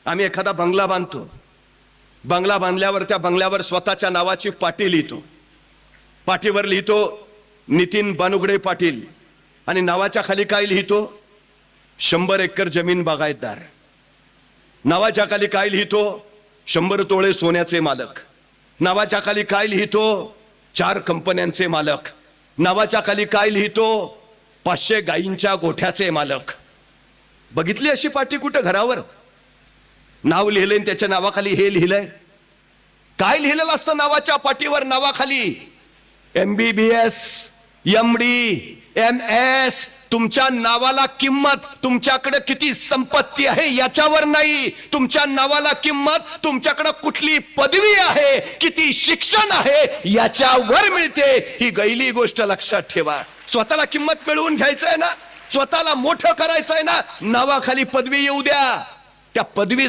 आम्ही एखादा बंगला बांधतो, बंगला बांधल्यावर त्या बंगल्यावर स्वतःच्या नावाची पाटी लिहितो, पाठीवर लिहितो नितीन बानुगडे पाटील, आणि नावाच्या खाली काय लिहितो 100 एकर जमीन बागायतदार, नावाच्या खाली काय लिहितो 100 तोळे सोन्याचे मालक, नावाच्या खाली काय लिहितो 4 कंपन्यांचे मालक, नावाच्या खाली काय लिहितो 500 गायींच्या गोठ्याचे मालक। बघितली अशी पाटी कुठं घरावर? नाव लिहिलंय त्याच्या नावाखाली हे लिहिलंय, काय लिहिलेलं असतं नावाच्या पाटीवर? नावाखाली MBBS MD MS। तुमच्या नावाला किंमत तुमच्याकडे किती संपत्ती आहे याच्यावर नाही, तुमच्या नावाला किंमत तुमच्याकडे कुठली पदवी आहे, किती शिक्षण आहे याच्यावर मिळते। ही गैली गोष्ट लक्षात ठेवा। स्वतःला किंमत मिळवून घ्यायचंय ना, स्वतःला मोठं करायचंय ना, नावाखाली पदवी येऊ द्या, त्या पदवी